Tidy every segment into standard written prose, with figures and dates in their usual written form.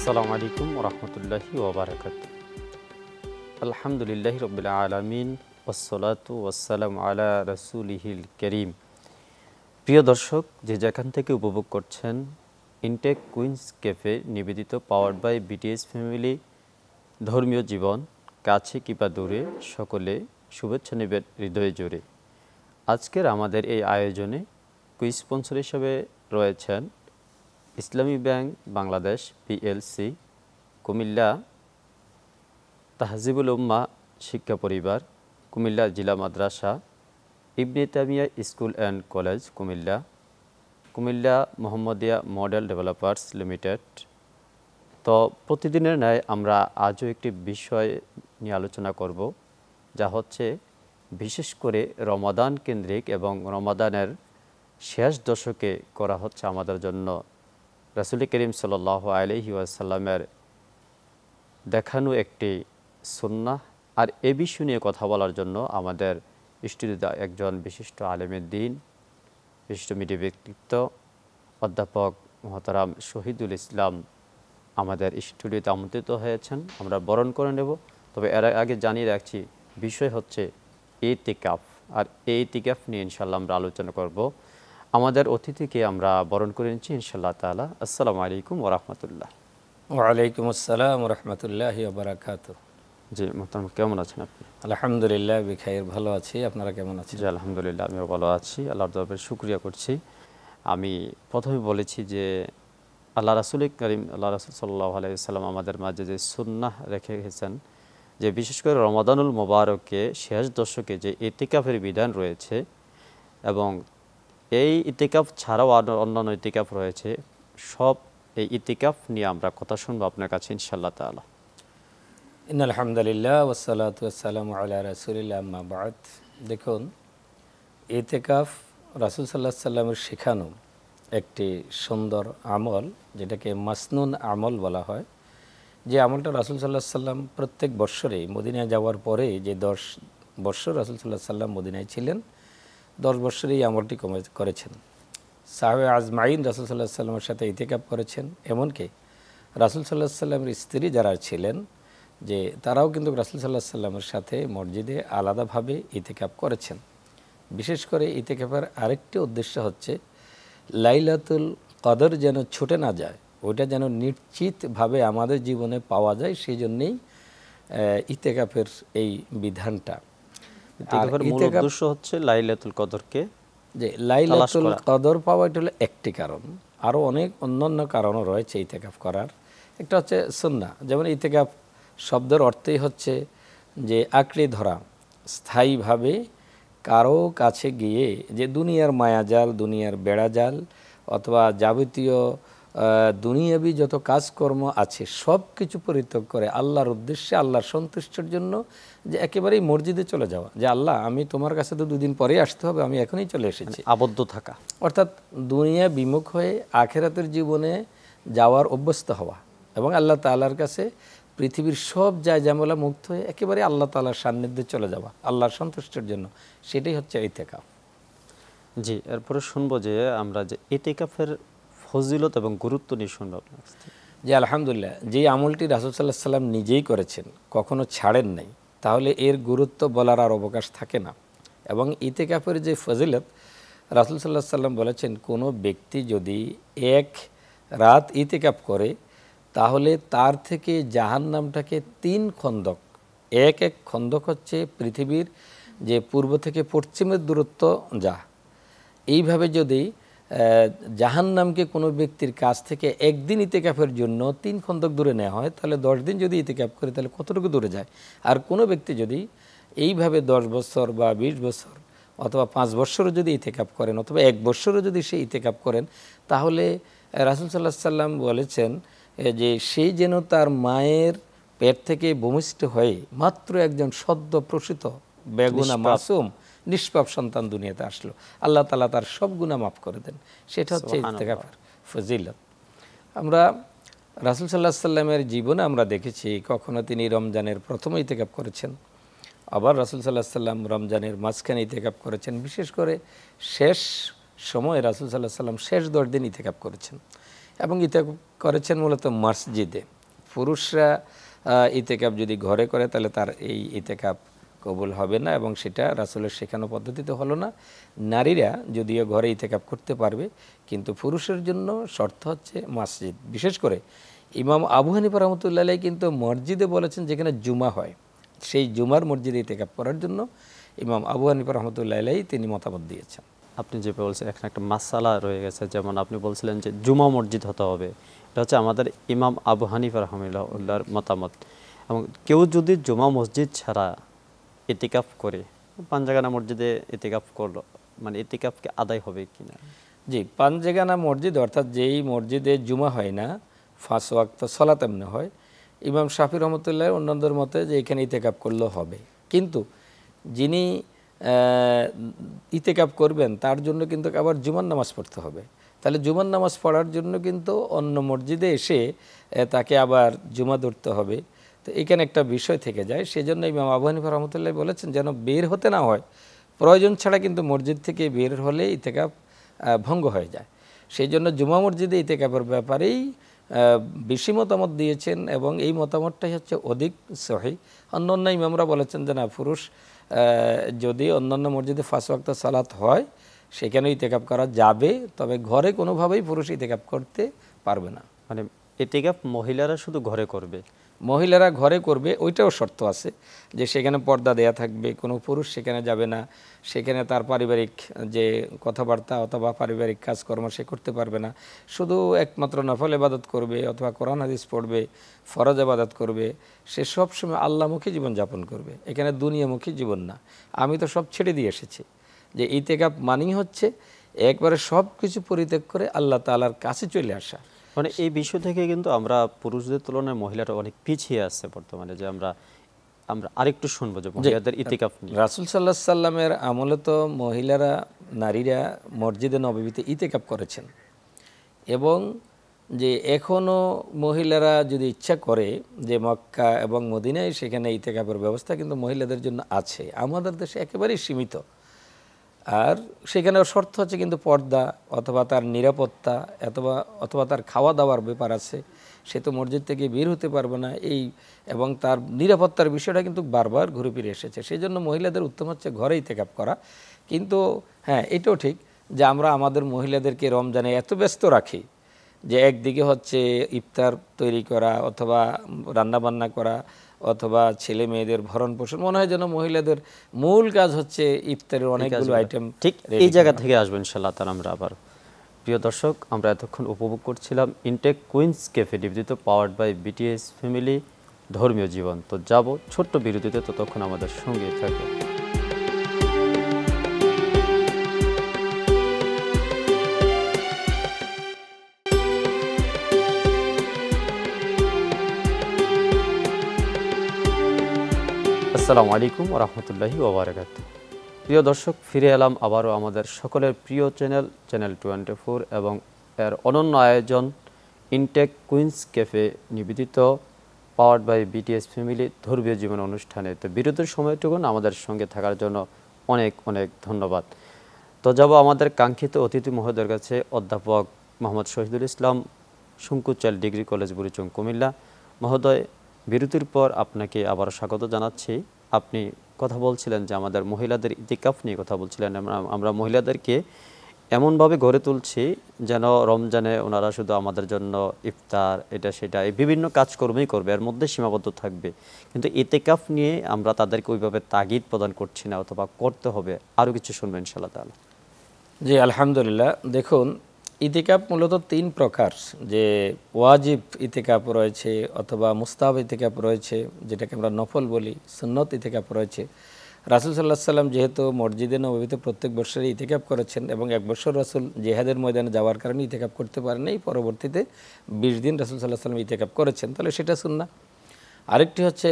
আসসালামু আলাইকুম ওরহমতুল্লাহি ওবারাকাতুহু। আলহামদুলিল্লাহি রাব্বিল আলামিন ওয়াসসালাতু ওয়াসসালামু আলা রাসূলিহিল কারীম। প্রিয় দর্শক, যে যেখান থেকে উপভোগ করছেন ইনটেক কুইন্স ক্যাফে নিবেদিত পাওয়ার্ড বাই বিটিএস ফ্যামিলি ধর্মীয় জীবন, কাছে কিংবা দূরে, সকলে শুভেচ্ছা নেবেন হৃদয়ে জোরে। আজকের আমাদের এই আয়োজনে কুইজ স্পন্সর হিসেবে রয়েছেন Islami bank Bangladesh PLC, Comilla Tahzibul Ummah Shiksha Paribar, Comilla Zila Madrasa, Ibne Taimiya school and college Comilla, Comilla Mohammadia model developers limited. তো প্রতিদিনের ন্যায় আমরা আজও একটি বিষয় নিয়ে আলোচনা করব, যা হচ্ছে বিশেষ করে রমাদান কেন্দ্রিক এবং রমাদানের শেষ দশকে করা হচ্ছে আমাদের জন্য রাসূল করিম সাল্লাল্লাহু আলাইহি ওয়াসাল্লামের দেখানো একটি সুন্নাহ। আর এ বিষয় নিয়ে কথা বলার জন্য আমাদের স্টুডিওতে একজন বিশিষ্ট আলেমের দ্বীন, বিশিষ্ট মিডিয়া ব্যক্তিত্ব অধ্যাপক মোহতারাম শহীদুল ইসলাম আমাদের স্টুডিওতে আমন্ত্রিত হয়েছেন। আমরা বরণ করে নেব। তবে এর আগে জানিয়ে রাখছি, বিষয় হচ্ছে ইতিকাফ। আর এই ইতিকাফ নিয়ে ইনশাল্লাহ আমরা আলোচনা করব। আমাদের অতিথিকে আমরা বরণ করে নিচ্ছি ইনশাআল্লাহ তাআলা। আসসালামু আলাইকুম ওয়া রাহমাতুল্লাহ। ওয়ালাইকুম আসসালাম ওয়া রাহমাতুল্লাহি ওয়া বারাকাতুহু। জি মোহতারাম, কেমন আছেন আপনি? আলহামদুলিল্লাহ বিখাইর, ভালো আছি। আপনারা কেমন আছেন? জি আলহামদুলিল্লাহ, আমিও ভালো আছি। আল্লাহর দরবারে শুকরিয়া করছি। আমি প্রথমে বলেছি যে আল্লাহ রাসূল করিম আল্লাহ রাসূল সাল্লাল্লাহু আলাইহি ওয়াসাল্লাম আমাদের মাঝে যে সুন্নাহ রেখে গেছেন, যে বিশেষ করে রমাদানুল মোবারকে শেষ দশকে যে ইতিকাফের বিধান রয়েছে, এবং এই ইতিকাফ ছাড়াও অন্যান্য ইতিকাফ রয়েছে, সব এই ইতিকাফ নিয়ে আমরা কথা শুনবো আপনার কাছে ইনশাআল্লাহ তাআলা। ইন্নাল হামদুলিল্লাহ ওয়াসসালাতু ওয়াসসালামু আলা রাসূলিল্লাহ, আম্মা বা'দ। দেখুন, ইতিকাফ রাসূল সাল্লাল্লাহু আলাইহি ওয়াসাল্লামের শেখানো একটি সুন্দর আমল, যেটাকে মাসনুন আমল বলা হয়। যে আমলটা রাসূল সাল্লাল্লাহু আলাইহি ওয়াসাল্লাম প্রত্যেক বৎসরে মদিনায় যাওয়ার পরে যে 10 বৎসর রাসূল সাল্লাল্লাহু আলাইহি ওয়াসাল্লাম মদিনায় ছিলেন, 10 বৎসরে এই আমলটি করেছেন। সাহাবে আজমাইন রাসূল সাল্লাল্লাহু আলাইহি ওয়াসাল্লামের সাথে ইতিকাফ করেছেন। এমনকি রাসূল সাল্লাল্লাহু আলাইহি ওয়াসাল্লামের স্ত্রী যারা ছিলেন, যে তারাও কিন্তু রাসূল সাল্লাল্লাহু আলাইহি ওয়াসাল্লামের সাথে মসজিদে আলাদাভাবে ইতিকাফ করেছেন। বিশেষ করে ইতিকাফের আরেকটি উদ্দেশ্য হচ্ছে লাইলাতুল কদর যেন ছুটে না যায়, ওইটা যেন নিশ্চিতভাবে আমাদের জীবনে পাওয়া যায়, সেই জন্যেই ইতিকাফের এই বিধানটা। ইতিকাফের মূল উদ্দেশ্য হচ্ছে লাইলাতুল কদরকে, যে লাইলাতুল কদর পাওয়া এটা হলো একটি কারণ। আরও অনেক অন্যান্য কারণও রয়েছে ইতিকাফ করার। একটা হচ্ছে সুন্নাহ, যেমন ইতিকাফ শব্দের অর্থই হচ্ছে যে আঁকড়ে ধরা, স্থায়ীভাবে কারো কাছে গিয়ে যে দুনিয়ার মায়াজাল, দুনিয়ার বেড়াজাল অথবা যাবতীয় দুনিয়াবি যত কাজকর্ম আছে সব কিছু পরিত্যাগ করে আল্লাহর উদ্দেশ্যে, আল্লাহর সন্তুষ্টির জন্য, যে একেবারেই মসজিদে চলে যাওয়া, যে আল্লাহ আমি তোমার কাছে তো 2 দিন পরে আসতে হবে, আমি এখনই চলে এসেছি, আবদ্ধ থাকা, অর্থাৎ দুনিয়া বিমুখ হয়ে আখিরাতের জীবনে যাওয়ার অভ্যস্ত হওয়া, এবং আল্লাহ তাআলার কাছে পৃথিবীর সব জায়জামেলা মুক্ত হয়ে একেবারে আল্লাহ তাআলার সান্নিধ্যে চলে যাওয়া আল্লাহর সন্তুষ্টির জন্য, সেটাই হচ্ছে ইতিকাফ। জি, এরপরে শুনবো যে আমরা যে ইতিকাফের ফজিলত এবং গুরুত্ব নিয়ে শুনবো আপনার কাছ থেকে। যে আলহামদুলিল্লাহ, যেই আমলটি রাসূল সাল্লাল্লাহু আলাইহি ওয়াসাল্লাম নিজেই করেছেন, কখনো ছাড়েন নাই, তাহলে এর গুরুত্ব বলার আর অবকাশ থাকে না। এবং ইতিকাফের যে ফজিলত রাসূল সাল্লাল্লাহু আলাইহি ওয়াসাল্লাম বলেছেন, কোনো ব্যক্তি যদি 1 রাত ইতিকাফ করে, তাহলে তার থেকে জাহান্নামটাকে 3 খন্দক, এক খন্দক হচ্ছে পৃথিবীর যে পূর্ব থেকে পশ্চিমের দূরত্ব যা, এইভাবে যদি জাহান্নামকে কোনো ব্যক্তির কাছ থেকে একদিন ইতিকাফের জন্য 3 খন্দক দূরে নেওয়া হয়, তাহলে 10 দিন যদি ইতিকাফ করে তাহলে কতটুকু দূরে যায়। আর কোনো ব্যক্তি যদি এইভাবে 10 বছর বা 20 বছর অথবা 5 বছরও যদি ইতিকাফ করেন, অথবা 1 বছরও যদি সে ইতিকাফ করেন, তাহলে রাসূল সাল্লাল্লাহু আলাইহি ওয়াসাল্লাম বলেছেন যে সেই যেন তার মায়ের পেট থেকে ভূমিষ্ঠ হয়ে মাত্র একজন সদ্য প্রসূত বেগুনা মাসুম নিষ্পাপ সন্তান দুনিয়াতে আসলো, আল্লাহ তাআলা তার সব গুনাহ মাফ করে দেন। সেটা হচ্ছে ইতিকাফের ফজিলত। আমরা রাসূল সাল্লাল্লাহু আলাইহি ওয়াসাল্লামের জীবনে আমরা দেখেছি, কখনো তিনি রমজানের প্রথম ইতিকাফ করেছেন, আবার রাসূল সাল্লাল্লাহু আলাইহি ওয়াসাল্লাম রমজানের মাঝখানে ইতিকাফ করেছেন। বিশেষ করে শেষ সময়ে রাসূল সাল্লাল্লাহু আলাইহি ওয়াসাল্লাম শেষ 10 দিন ইতিকাফ করেছেন, এবং ইতিকাফ করেছেন মূলত মসজিদে। পুরুষরা ইতেকাপ যদি ঘরে করে তাহলে তার এই ইতেকাপ কবুল হবে না, এবং সেটা রাসূলের শেখানো পদ্ধতিতে হলো না। নারীরা যদিও ঘরে ইতেকাপ করতে পারবে, কিন্তু পুরুষের জন্য শর্ত হচ্ছে মসজিদ। বিশেষ করে ইমাম আবু হানিফা রহমতুল্লাহ আলাইহি কিন্তু মসজিদে বলেছেন যেখানে জুমা হয়, সেই জুমার মসজিদে ইতেকাপ করার জন্য ইমাম আবু হানিফা রহমতুল্লাহ আলাইহি তিনি মতামত দিয়েছেন। আপনি যে বলছেন এখানে একটা মাসালা রয়ে গেছে, যেমন আপনি বলছিলেন যে জুমা মসজিদ হতে হবে, এটা হচ্ছে আমাদের ইমাম আবু হানিফা রহমাহুল্লাহর মতামত। এবং কেউ যদি জুমা মসজিদ ছাড়া ইতিকাফ করে পাঞ্জাগানা মসজিদে ইতিকাফ করলো, মানে ইতিকাফকে আদায় হবে কিনা? জি, পাঞ্জেগানা মসজিদ অর্থাৎ যেই মসজিদে জুমা হয় না, 5 ওয়াক্ত সালাত এমনি হয়, ইমাম শাফি রহমতুল্লাহ অন্যদের মতে যে এখানে ইতেকাপ করলেও হবে। কিন্তু যিনি ইতেকাপ করবেন তার জন্য কিন্তু আবার জুমার নামাজ পড়তে হবে। তাহলে জুমার নামাজ পড়ার জন্য কিন্তু অন্য মসজিদে এসে তাকে আবার জুমা ধরতে হবে। তো এখানে একটা বিষয় থেকে যায়, সেজন্য ইমাম আবু হানিফা রহমতুল্লাহ বলেছেন যেন বের হতে না হয়, প্রয়োজন ছাড়া কিন্তু মসজিদ থেকে বের হলে ইতেকাপ ভঙ্গ হয়ে যায়। সেই জন্য জুমা মসজিদে ইতেকাপের ব্যাপারেই বেশি মতামত দিয়েছেন, এবং এই মতামতটাই হচ্ছে অধিক সহি। অন্যান্য ইমামরা বলেছেন যে না, পুরুষ যদি অন্যান্য মসজিদে 5 ওয়াক্ত সালাত হয় সেখানেও ইতেকাপ করা যাবে, তবে ঘরে কোনোভাবেই পুরুষ ইতেকাপ করতে পারবে না। মানে ইতিকাফ মহিলারা শুধু ঘরে করবে? মহিলারা ঘরে করবে, ওইটাও শর্ত আছে যে সেখানে পর্দা দেয়া থাকবে, কোনো পুরুষ সেখানে যাবে না, সেখানে তার পারিবারিক যে কথাবার্তা অথবা পারিবারিক কাজকর্ম সে করতে পারবে না, শুধু একমাত্র নফল ইবাদত করবে অথবা কোরআন হাদিস পড়বে, ফরজ ইবাদত করবে। সে সবসময় আল্লাহমুখী জীবনযাপন করবে, এখানে দুনিয়ামুখী জীবন না। আমি তো সব ছেড়ে দিয়ে এসেছি, যে ইতেকাপ মানেই হচ্ছে একবারে সব কিছু পরিত্যাগ করে আল্লাহ তাআলার কাছে চলে আসা। মানে এই বিষয় থেকে কিন্তু আমরা পুরুষদের তুলনায় মহিলারা অনেক পিছিয়ে আছে বর্তমানে, যে আমরা আরেকটু শুনবো যে মহিলাদের ইতিকাফ নিয়ে। রাসূল সাল্লাল্লাহু আলাইহি সাল্লামের আমলে তো মহিলারা, নারীরা মসজিদে নববীতে ইতিকাফ করেছেন, এবং যে এখনও মহিলারা যদি ইচ্ছা করে যে মক্কা এবং মদিনায় সেখানে ইতিকাফের ব্যবস্থা কিন্তু মহিলাদের জন্য আছে, আমাদের দেশে একেবারেই সীমিত। আর সেখানে শর্ত হচ্ছে কিন্তু পর্দা অথবা তার নিরাপত্তা অথবা তার খাওয়া দাওয়ার ব্যাপার আছে, সে তো মসজিদ থেকে বের হতে পারবে না, এই এবং তার নিরাপত্তার বিষয়টা কিন্তু বারবার ঘুরে ফিরে এসেছে। সেই জন্য মহিলাদের উত্তম হচ্ছে ঘরে ইতিকাফ করা। কিন্তু হ্যাঁ, এটাও ঠিক যে আমরা আমাদের মহিলাদেরকে রমজানে এত ব্যস্ত রাখি যে একদিকে হচ্ছে ইফতার তৈরি করা অথবা রান্নাবান্না করা অথবা ছেলে মেয়েদের ভরণ পোষণ, মনে হয় যেন মহিলাদের মূল কাজ হচ্ছে ইফতারের অনেকগুলো আইটেম। ঠিক এই জায়গা থেকে আসবেন ইনশাআল্লাহ তাআলা আমরা আবার। প্রিয় দর্শক, আমরা এতক্ষণ উপভোগ করছিলাম ইনটেক কুইন্স ক্যাফে নিবেদিত পাওয়ার্ড বাই বিটিএস ফ্যামিলি ধর্মীয় জীবন। তো যাব ছোট্ট বিরতিতে, ততক্ষণ আমাদের সঙ্গে থাকবে। আসসালামু আলাইকুম ওয়া রাহমাতুল্লাহি ওয়া বারাকাতুহু। প্রিয় দর্শক, ফিরে এলাম আবারও আমাদের সকলের প্রিয় চ্যানেল 24 এবং এর অনন্য আয়োজন ইনটেক কুইন্স ক্যাফে নিবেদিত পাওয়ার্ড বাই বিটিএস ফ্যামিলি ধর্মীয় জীবন অনুষ্ঠানে। তো বিরতির সময়টুকুন আমাদের সঙ্গে থাকার জন্য অনেক অনেক ধন্যবাদ। তো যাব আমাদের কাঙ্ক্ষিত অতিথি মহোদয়ের কাছে, অধ্যাপক মোহাম্মদ শহীদুল ইসলাম, শঙ্কুচাল ডিগ্রি কলেজ বুড়িচং, কুমিল্লা। মহোদয়, বিরতির পর আপনাকে আবার স্বাগত জানাচ্ছি। আপনি কথা বলছিলেন যে আমাদের মহিলাদের ইতিকাফ নিয়ে কথা বলছিলেন। আমরা মহিলাদেরকে এমনভাবে গড়ে তুলছি যেন রমজানে ওনারা শুধু আমাদের জন্য ইফতার এটা সেটা এই বিভিন্ন কাজকর্মই করবে, এর মধ্যে সীমাবদ্ধ থাকবে। কিন্তু ইতিকাফ নিয়ে আমরা তাদেরকে ওইভাবে তাগিদ প্রদান করছি না, অথবা করতে হবে। আরও কিছু শুনবেন ইনশাআল্লাহ তাআলা। জি, আলহামদুলিল্লাহ। দেখুন, ইতিকাফ মূলত 3 প্রকার, যে ওয়াজিব ইতিকাফ রয়েছে অথবা মুস্তাহাব ইতিকাফ রয়েছে, যেটাকে আমরা নফল বলি, সুন্নত ইতিকাফ রয়েছে। রাসূল সাল্লাল্লাহু আলাইহি সাল্লাম যেহেতু মসজিদে নববীতে প্রত্যেক বছরই ইতিকাফ করেছেন, এবং এক বছর রাসূল জিহাদের ময়দানে যাওয়ার কারণে ইতিকাফ করতে পারেননি, পরবর্তীতে 20 দিন রাসূল সাল্লাল্লাহু আলাইহি সাল্লাম ইতিকাফ করেছেন, তাহলে সেটা সুন্নাহ। আরেকটি হচ্ছে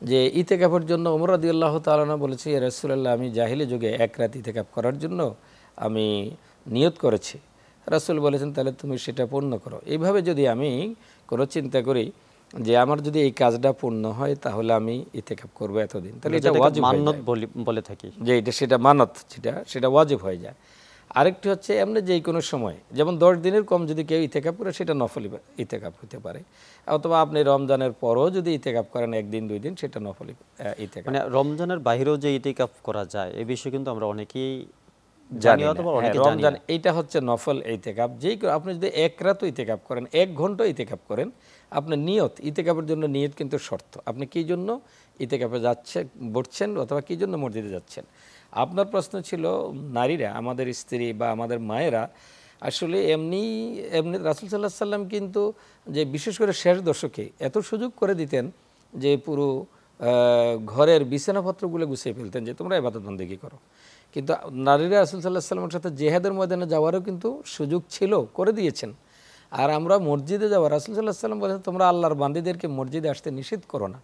যে ইতিকাফের জন্য ওমর রাদিয়াল্লাহু তাআলা আনহু বলেছে, ইয়া রাসূলুল্লাহ, আমি জাহিলি যুগে এক রাত ইতিকাফ করার জন্য আমি নিয়ত করেছি। রাসূল বলেছেন, তাহলে তুমি সেটা পূর্ণ করো। এইভাবে যদি আমি কোনো চিন্তা করি যে আমার যদি এই কাজটা পূর্ণ হয় তাহলে আমি ইতিকাফ করব এতদিন, তাহলে এটা ওয়াজিব মানত বলে থাকি, যে সেটা মানত, সেটা ওয়াজিব হয়ে যায়। আরেকটি হচ্ছে এমনি যেই কোনো সময়, যেমন 10 দিনের কম যদি কেউ ইতেকাফ করে সেটা নফল ইতেকাফ হতে পারে, অথবা আপনি রমজানের পরও যদি ইতেকাফ করেন 1 দিন 2 দিন সেটা নফল ইতেকাফ। মানে রমজানের বাইরেও যে ইতিকাফ করা যায় এই বিষয়ে কিন্তু আমরা অনেকেই জানি অথবা অনেকে জানি রমজান না। এইটা হচ্ছে নফল ইতেকাফ। যেই আপনি যদি 1 রাত ইতেকাফ করেন, 1 ঘন্টা ইতেকাফ করেন, আপনার নিয়ত, ইতেকাফের জন্য নিয়ত কিন্তু শর্ত। আপনি কি জন্য ইতেকাফে বসছেন অথবা কি জন্য মসজিদে যাচ্ছেন। আপনার প্রশ্ন ছিল নারীরা, আমাদের স্ত্রী বা আমাদের মায়েরা আসলে এমনি রাসূল সাল্লাল্লাহু আলাইহি সাল্লাম কিন্তু যে বিশেষ করে শেষ দশকে এত সুযোগ করে দিতেন যে পুরো ঘরের বিছানাপত্রগুলো গুছিয়ে ফেলতেন যে তোমরা ইবাদত বন্দেগী করো। কিন্তু নারীরা রাসূল সাল্লাল্লাহু আলাইহি সাল্লামের সাথে জিহাদের ময়দানে যাওয়ারও কিন্তু সুযোগ ছিল, করে দিয়েছেন। আর আমরা মসজিদে যাওয়া, রাসূল সাল্লাল্লাহু আলাইহি সাল্লাম বলেছেন তোমরা আল্লাহর বান্দীদেরকে মসজিদে আসতে নিষেধ করো না,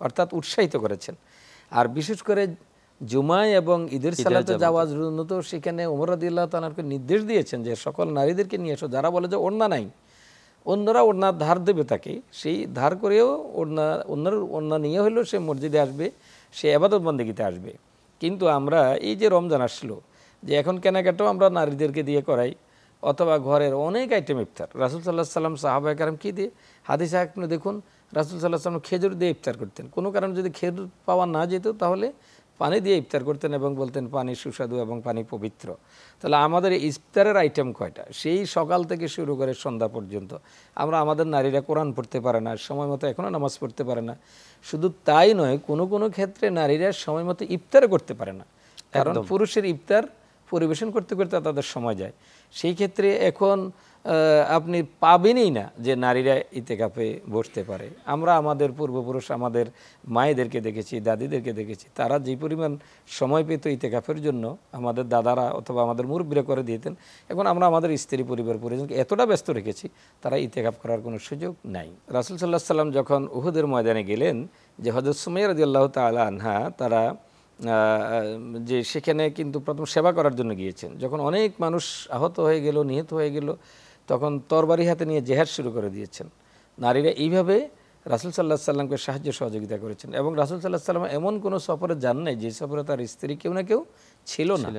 অর্থাৎ উৎসাহিত করেছেন। আর বিশেষ করে জুমায় এবং ঈদের সালাতে যাওয়ার জন্য তো সেখানে ওমর রাদিয়াল্লাহু তাআলাকে নির্দেশ দিয়েছেন যে সকল নারীদেরকে নিয়ে এসো। যারা বলে যে ওড়না নাই, অন্যরা ওড়নার ধার দেবে তাকে, সেই ধার করেও ওড়না নিয়ে হলেও সে মসজিদে আসবে, সে ইবাদত বন্দেগীতে আসবে। কিন্তু আমরা এই যে রমজান আসলো, যে এখন কেনাকাটাও আমরা নারীদেরকে দিয়ে করাই, অথবা ঘরের অনেক আইটেম ইফতার। রাসূল সাল্লাল্লাহু আলাইহি সাল্লাম সাহাবায়ে কেরাম কি দিয়ে, হাদিসে আপনি দেখুন রাসূল সাল্লাল্লাহু আলাইহি সাল্লাম খেজুর দিয়ে ইফতার করতেন। কোনো কারণে যদি খেজুর পাওয়া না যেত তাহলে পানি দিয়ে ইফতার করতেন এবং বলতেন পানি সুস্বাদু এবং পানি পবিত্র। তাহলে আমাদের ইফতারের আইটেম কয়টা, সেই সকাল থেকে শুরু করে সন্ধ্যা পর্যন্ত। আমরা আমাদের নারীরা কোরআন পড়তে পারে না, সময় মতো এখনও নামাজ পড়তে পারে না। শুধু তাই নয়, কোনো কোনো ক্ষেত্রে নারীরা সময় মতো ইফতার করতে পারে না, কারণ পুরুষের ইফতার পরিবেশন করতে করতে তাদের সময় যায়। সেই ক্ষেত্রে এখন আপনি পাবেনই না যে নারীরা ইতেকাফে বসতে পারে। আমরা আমাদের পূর্বপুরুষ, আমাদের মায়েদেরকে দেখেছি, দাদিদেরকে দেখেছি, তারা যে পরিমাণ সময় পেত ইতেকাফের জন্য, আমাদের দাদারা অথবা আমাদের মুরব্বিরা করে দিতেন। এখন আমরা আমাদের স্ত্রী পরিবার পরিজনকে এতটা ব্যস্ত রেখেছি, তারা ইতেকাফ করার কোনো সুযোগ নাই। রাসূল সাল্লাল্লাহু আলাইহি সাল্লাম যখন উহুদের ময়দানে গেলেন, যে হযরত সুমাইয়া রাদিয়াল্লাহু তাআলা আনহা তারা যে সেখানে কিন্তু প্রথম সেবা করার জন্য গিয়েছেন। যখন অনেক মানুষ আহত হয়ে গেল, নিহত হয়ে গেল, তখন তরবারি হাতে নিয়ে জেহাদ শুরু করে দিয়েছেন। নারীরা এইভাবে রাসূল সাল্লাল্লাহু আলাইহি সাল্লামকে সাহায্য সহযোগিতা করেছেন। এবং রাসূল সাল্লাল্লাহু আলাইহি সাল্লাম এমন কোনো সফরে যান নাই যে সফরে তার স্ত্রী কেউ না কেউ ছিল না।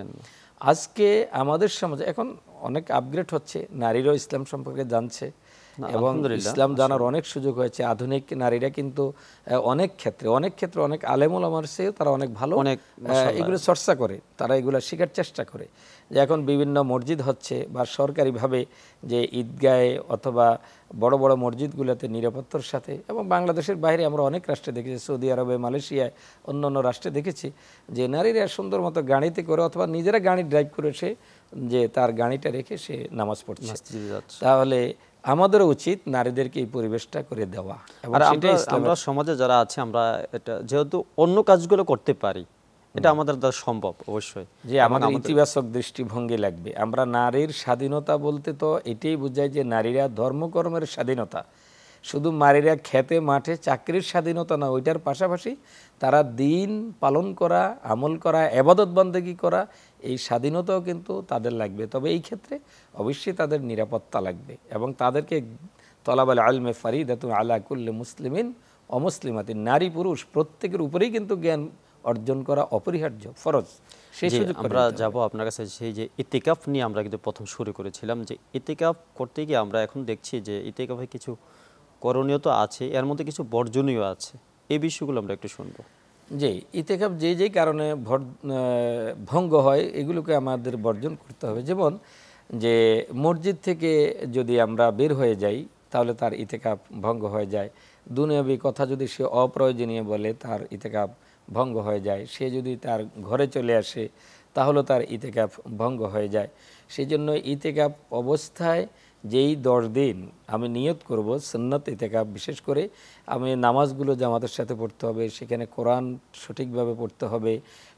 আজকে আমাদের সমাজে এখন অনেক আপগ্রেড হচ্ছে, নারীরাও ইসলাম সম্পর্কে জানছে এবং ইসলাম জানার অনেক সুযোগ হয়েছে। আধুনিক নারীরা কিন্তু অনেক ক্ষেত্রে অনেক আলেম ওলামার চেয়ে তারা অনেক ভালো এগুলো চর্চা করে, তারা এগুলো শেখার চেষ্টা করে। যে এখন বিভিন্ন মসজিদ হচ্ছে বা সরকারিভাবে যে ঈদগাহে অথবা বড় বড় মসজিদগুলোতে নিরাপত্তার সাথে, এবং বাংলাদেশের বাইরে আমরা অনেক রাষ্ট্রে দেখেছি, সৌদি আরবে, মালয়েশিয়ায়, অন্য রাষ্ট্রে দেখেছি যে নারীরা সুন্দর মতো গাড়িতে করে অথবা নিজেরা গাড়ি ড্রাইভ করে সে যে তার গাড়িটা রেখে সে নামাজ পড়ছে। তাহলে আমাদেরও উচিত নারীদেরকে এই পরিবেশটা করে দেওয়া। আর আমরা সমাজে যারা আছে, আমরা এটা যেহেতু অন্য কাজগুলো করতে পারি, এটা আমাদের দ্বারা সম্ভব অবশ্যই, যে আমাদের ইতিবাচক দৃষ্টিভঙ্গি লাগবে। আমরা নারীর স্বাধীনতা বলতে তো এটাই বোঝায় যে নারীরা ধর্মকর্মের স্বাধীনতা, শুধু নারীরা খেতে মাঠে চাকরির স্বাধীনতা না, ওইটার পাশাপাশি তারা দিন পালন করা, আমল করা, ইবাদত বন্দেগী করা, এই স্বাধীনতাও কিন্তু তাদের লাগবে। তবে এই ক্ষেত্রে অবশ্যই তাদের নিরাপত্তা লাগবে এবং তাদেরকে তলাবাল আলমে ফারিদাতুন আলা কুল্লি মুসলিমিন অমুসলিমাতিন, নারী পুরুষ প্রত্যেকের উপরেই কিন্তু জ্ঞান অর্জন করা অপরিহার্য, ফরজ। সেই সুযোগ আমরা যাব আপনার কাছে। সেই যে ইতিকাফ নিয়ে আমরা কিন্তু প্রথম শুরু করেছিলাম, যে ইতিকাফ করতে গিয়ে আমরা এখন দেখছি যে ইতিকাফে কিছু করণীয় তো আছে, এর মধ্যে কিছু বর্জনীয় আছে, এই বিষয়গুলো আমরা একটু শুনবো। যে ইতিকাফ যে কারণে ভঙ্গ হয় এগুলোকে আমাদের বর্জন করতে হবে। যেমন যে মসজিদ থেকে যদি আমরা বের হয়ে যাই তাহলে তার ইতিকাফ ভঙ্গ হয়ে যায়। দুনিয়াবি কথা যদি সে অপ্রয়োজনীয় বলে তার ইতিকাফ ভঙ্গ হয়ে যায়। সে যদি তার ঘরে চলে আসে তাহলে তার ইতিকাফ ভঙ্গ হয়ে যায়। সেই জন্য ইতিকাফ অবস্থায় যেই 10 দিন আমি নিয়ত করব সুন্নাত ইতিকাফ, বিশেষ করে আমি নামাজগুলো জামাতের সাথে পড়তে হবে, সেখানে কোরআন সঠিকভাবে পড়তে হবে,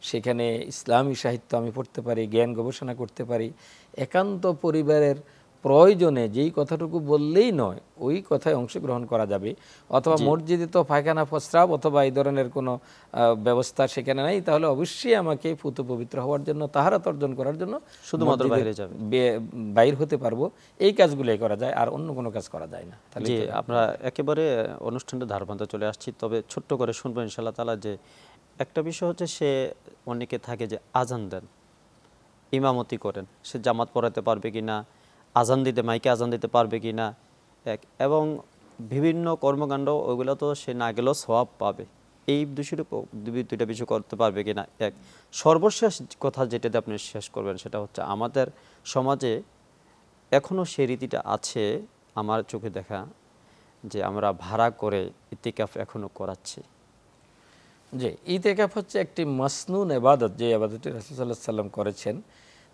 সেখানে ইসলামী সাহিত্য আমি পড়তে পারি, জ্ঞান গবেষণা করতে পারি। একান্ত পরিবারের প্রয়োজনে যেই কথাটুকু বললেই নয়, ওই কথায় অংশগ্রহণ করা যাবে। অথবা মসজিদে তো পায়খানা প্রস্রাব অথবা এই ধরনের কোনো ব্যবস্থা সেখানে নাই, তাহলে অবশ্যই আমাকে পুত পবিত্র হওয়ার জন্য, তাহারাত অর্জন করার জন্য শুধুমাত্র বাইরে হতে পারবো। এই কাজগুলোই করা যায়, আর অন্য কোনো কাজ করা যায় না। তাহলে আমরা একেবারে অনুষ্ঠানটা ধারবান্ধা চলে আসছি, তবে ছোট্ট করে শুনবো ইনশাআল্লাহ তাআলা। যে একটা বিষয় হচ্ছে, সে অনেকে থাকে যে আজান দেন, ইমামতি করেন, সে জামাত পড়াতে পারবে কি না, আজান দিতে মাইকে আজান দিতে পারবে কি না, এবং বিভিন্ন কর্মকাণ্ড ওইগুলো তো সে না গেলেও সওয়াব পাবে, এই দুইটা বিষয় করতে পারবে কি না। এক সর্বশেষ কথা যেটাতে আপনি শেষ করবেন সেটা হচ্ছে আমাদের সমাজে এখনও সেই রীতিটা আছে আমার চোখে দেখা, যে আমরা ভাড়া করে ইতিকাফ এখনও করাচ্ছি। যে ইতিকাফ হচ্ছে একটি মাসনুন এবাদত, যে এবাদতটি রাসূল সাল্লাল্লাহু আলাইহি সাল্লাম করেছেন।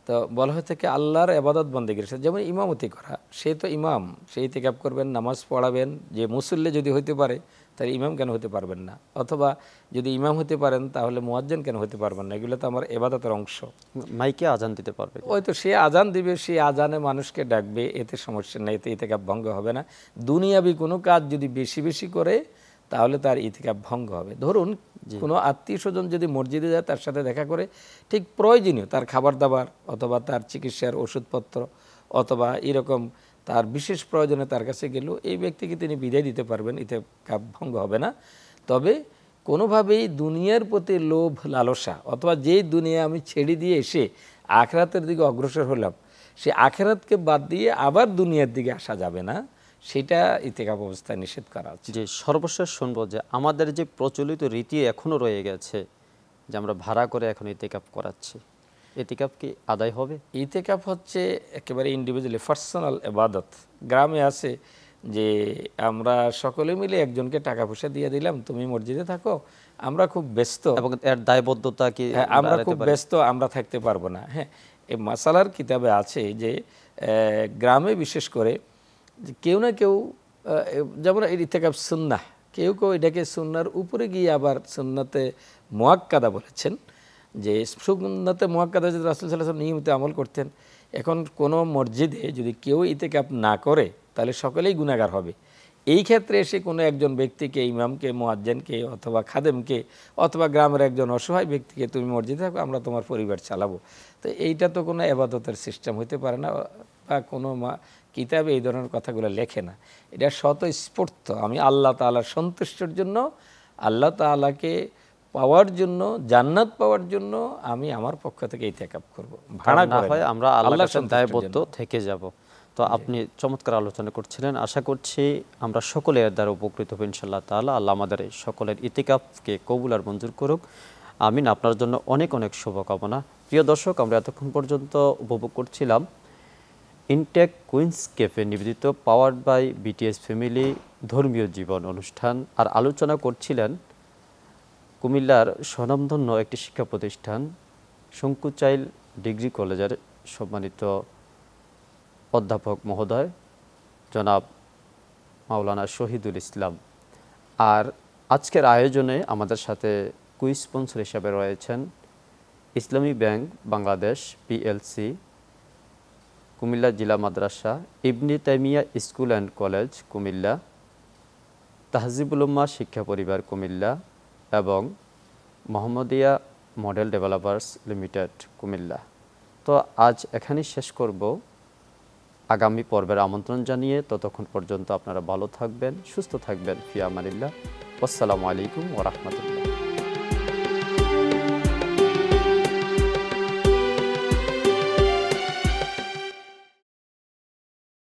তো বলা হয়ে থাকে আল্লাহর এবাদত বন্দেগীর সাথে, যেমন ইমামতি করা, সে তো ইমাম, সে ইতিকাফ করবেন, নামাজ পড়াবেন, যে মুসল্লি যদি হইতে পারে তাহলে ইমাম কেন হতে পারবেন না, অথবা যদি ইমাম হতে পারেন তাহলে মুয়াজ্জিন কেন হতে পারবেন না, এগুলো তো আমার এবাদতের অংশ। মাইকে আজান দিতে পারবে, ওই তো সে আজান দিবে, সে আজানে মানুষকে ডাকবে, এতে সমস্যা নেই, এতে ইতিকাফ ভঙ্গ হবে না। দুনিয়াবি কোনো কাজ যদি বেশি বেশি করে তাহলে তার ইতিকাফ ভঙ্গ হবে। ধরুন কোনো আত্মীয় স্বজন যদি মসজিদে যায়, তার সাথে দেখা করে, ঠিক প্রয়োজনীয় তার খাবার দাবার অথবা তার চিকিৎসার ওষুধপত্র অথবা এরকম তার বিশেষ প্রয়োজনে তার কাছে গেল, এই ব্যক্তিকে তিনি বিদায় দিতে পারবেন, ইতিকাফ ভঙ্গ হবে না। তবে কোনোভাবেই দুনিয়ার প্রতি লোভ লালসা, অথবা যেই দুনিয়া আমি ছেড়ে দিয়ে এসে আখেরাতের দিকে অগ্রসর হলাম, সে আখেরাতকে বাদ দিয়ে আবার দুনিয়ার দিকে আসা যাবে না, সেটা ইতিকাফ অবস্থায় নিষেধ করা আছে। যে সর্বশেষ শুনবো যে আমাদের যে প্রচলিত রীতি এখনো রয়ে গেছে, যে আমরা ভাড়া করে এখন ইতিকাফ করাচ্ছি, ইতিকাফ কি আদায় হবে? ইতিকাফ হচ্ছে একেবারে ইন্ডিভিজুয়ালি পার্সোনাল ইবাদত। গ্রামে আছে যে আমরা সকলে মিলে একজনকে টাকা পয়সা দিয়ে দিলাম, তুমি মসজিদে থাকো, আমরা খুব ব্যস্ত, এবং এর দায়বদ্ধতা কি? আমরা খুব ব্যস্ত, আমরা থাকতে পারবো না। হ্যাঁ, এই মাসালার কিতাবে আছে যে গ্রামে বিশেষ করে যে কেউ না কেউ, যেমন এই ইতিকাফ সুন্নাহ, কেউ কেউ এটাকে সুন্নার উপরে গিয়ে আবার সুন্নাতে মুআক্কাদা বলেছেন, যে সুন্নাতে মুআক্কাদা যদি রাসূল সাল্লাল্লাহু আলাইহি ওয়াসাল্লাম নিয়মিত আমল করতেন। এখন কোনো মসজিদে যদি কেউ ইতিকাফ না করে তাহলে সকলেই গুনাহগার হবে। এই ক্ষেত্রে এসে কোনো একজন ব্যক্তিকে, ইমামকে, মুয়াজ্জিনকে অথবা খাদেমকে অথবা গ্রামের একজন অসহায় ব্যক্তিকে, তুমি মসজিদে থাকো, আমরা তোমার পরিবার চালাবো, তো এইটা তো কোনো এবাদতের সিস্টেম হতে পারে না, বা কোনো কিতাবে এই ধরনের কথাগুলো লেখে না। এটা স্বতঃস্ফূর্ত, আমি আল্লাহ তাআলার সন্তুষ্টির জন্য, আল্লাহ তাআলাকে পাওয়ার জন্য, জান্নাত পাওয়ার জন্য আমি আমার পক্ষ থেকে ইতিকাফ করব, ভাড়া না করে হয় আমরা আল্লাহর কাছে দায়বদ্ধ জন্য। থেকে যাব। তো আপনি চমৎকার আলোচনা করছিলেন, আশা করছি আমরা সকলে এর দ্বারা উপকৃত হব ইনশাআল্লাহ তাআলা। আল্লাহ আমাদের এই সকলের ইতিকাফকে কবুল আর মঞ্জুর করুক, আমিন। আপনার জন্য অনেক অনেক শুভকামনা। প্রিয় দর্শক, আমরা এতক্ষণ পর্যন্ত উপভোগ করছিলাম ইনটেক কুইন্স ক্যাফে নিবেদিত পাওয়ার্ড বাই বিটিএস ফ্যামিলি ধর্মীয় জীবন অনুষ্ঠান, আর আলোচনা করছিলেন কুমিল্লার স্বনামধন্য একটি শিক্ষা প্রতিষ্ঠান শঙ্কুচাইল ডিগ্রি কলেজের সম্মানিত অধ্যাপক মহোদয় জনাব মাওলানা শহীদুল ইসলাম। আর আজকের আয়োজনে আমাদের সাথে কুইজ স্পন্সর হিসাবে রয়েছেন Islami bank Bangladesh PLC, Comilla Zila Madrasa, ibn Taymiyyah school and college Comilla, Tahzibul Ummah Shiksha Paribar Comilla এবং Mohammadia model developers limited Comilla. তো আজ এখানেই শেষ করব, আগামী পর্বের আমন্ত্রণ জানিয়ে ততক্ষণ পর্যন্ত আপনারা ভালো থাকবেন, সুস্থ থাকবেন, ফি আমানিল্লাহ। আসসালামু আলাইকুম ওয়া রাহমাতুল্লাহ।